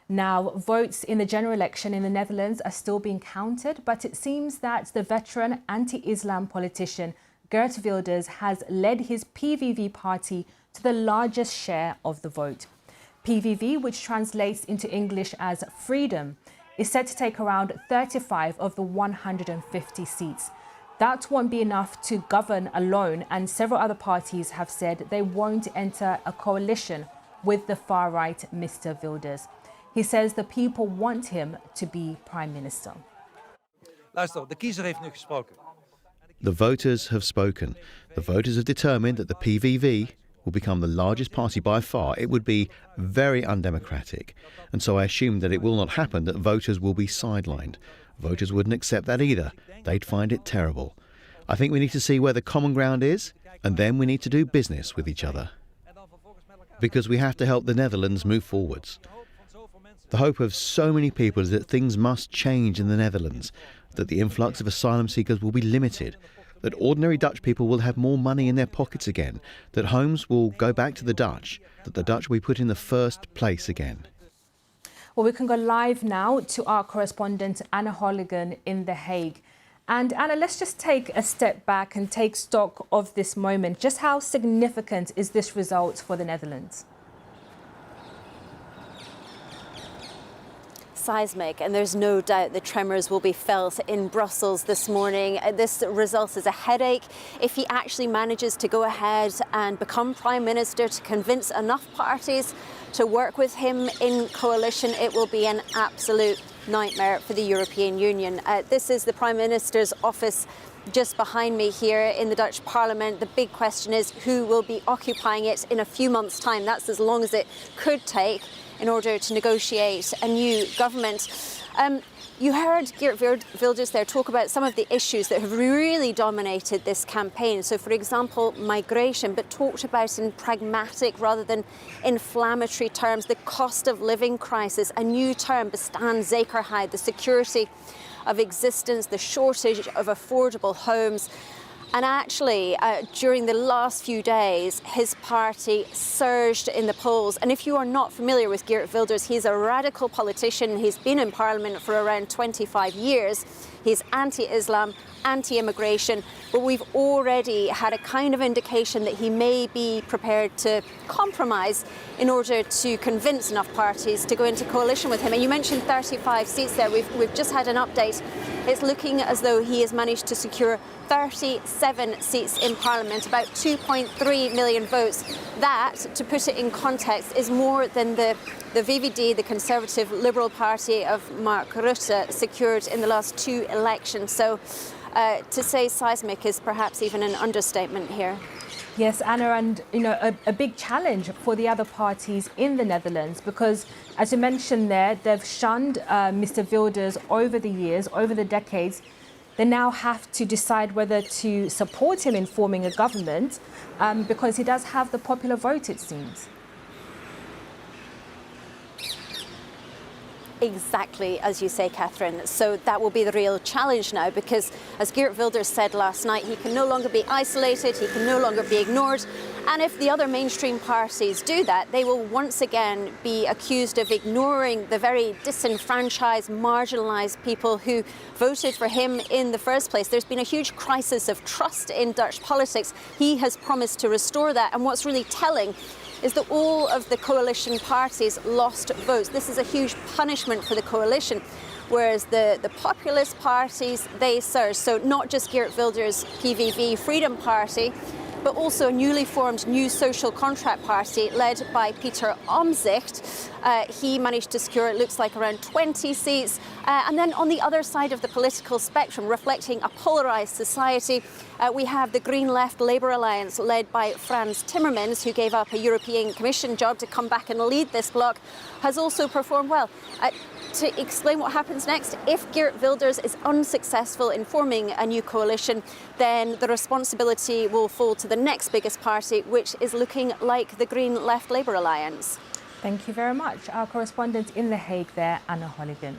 Now, votes in the general election in the Netherlands are still being counted, but it seems that the veteran anti-Islam politician Geert Wilders has led his PVV party to the largest share of the vote. PVV, which translates into English as freedom, is set to take around 35 of the 150 seats. That won't be enough to govern alone, and several other parties have said they won't enter a coalition with the far-right Mr. Wilders. He says the people want him to be Prime Minister. Luister, de kiezer heeft nu gesproken. The voters have spoken. The voters have determined that the PVV will become the largest party by far. It would be very undemocratic. And so I assume that it will not happen, that voters will be sidelined. Voters wouldn't accept that either. They'd find it terrible. I think we need to see where the common ground is, and then we need to do business with each other. Because we have to help the Netherlands move forwards. The hope of so many people is that things must change in the Netherlands, that the influx of asylum seekers will be limited, that ordinary Dutch people will have more money in their pockets again, that homes will go back to the Dutch, that the Dutch will be put in the first place again. Well, we can go live now to our correspondent Anna Holligan in The Hague. And Anna, let's just take a step back and take stock of this moment. Just how significant is this result for the Netherlands? Seismic, and there's no doubt the tremors will be felt in Brussels this morning. This result is a headache. If he actually manages to go ahead and become Prime Minister, to convince enough parties to work with him in coalition, it will be an absolute nightmare for the European Union. This is the Prime Minister's office just behind me here in the Dutch Parliament. The big question is who will be occupying it in a few months' time. That's as long as it could take in order to negotiate a new government. You heard Geert Wilders there talk about some of the issues that have really dominated this campaign. So, for example, migration, but talked about in pragmatic rather than inflammatory terms. The cost of living crisis, a new term, bestaanszekerheid, the security of existence, the shortage of affordable homes. And actually, during the last few days, his party surged in the polls. And if you are not familiar with Geert Wilders, he's a radical politician. He's been in Parliament for around 25 years. He's anti-Islam, anti-immigration, but we've already had a kind of indication that he may be prepared to compromise in order to convince enough parties to go into coalition with him. And you mentioned 35 seats there. We've just had an update. It's looking as though he has managed to secure 37 seats in Parliament, about 2.3 million votes. That, to put it in context, is more than the VVD, the Conservative Liberal Party of Mark Rutte, secured in the last two elections. So to say seismic is perhaps even an understatement here. Yes, Anna, and a big challenge for the other parties in the Netherlands because, as you mentioned there, they've shunned Mr. Wilders over the years, over the decades. They now have to decide whether to support him in forming a government because he does have the popular vote, it seems. Exactly as you say, Catherine. So that will be the real challenge now because, as Geert Wilders said last night, he can no longer be isolated, he can no longer be ignored. And if the other mainstream parties do that, they will once again be accused of ignoring the very disenfranchised, marginalised people who voted for him in the first place. There's been a huge crisis of trust in Dutch politics. He has promised to restore that. And what's really telling is that all of the coalition parties lost votes. This is a huge punishment for the coalition, whereas the populist parties, they surged. So not just Geert Wilders' PVV Freedom Party, but also a newly formed New Social Contract Party led by Pieter Omtzigt. He managed to secure, it looks like, around 20 seats. And then on the other side of the political spectrum, reflecting a polarised society, we have the Green Left Labour Alliance led by Frans Timmermans, who gave up a European Commission job to come back and lead this bloc, has also performed well. To explain what happens next, if Geert Wilders is unsuccessful in forming a new coalition, then the responsibility will fall to the next biggest party, which is looking like the Green Left Labour Alliance. Thank you very much. Our correspondent in The Hague there, Anna Holligan.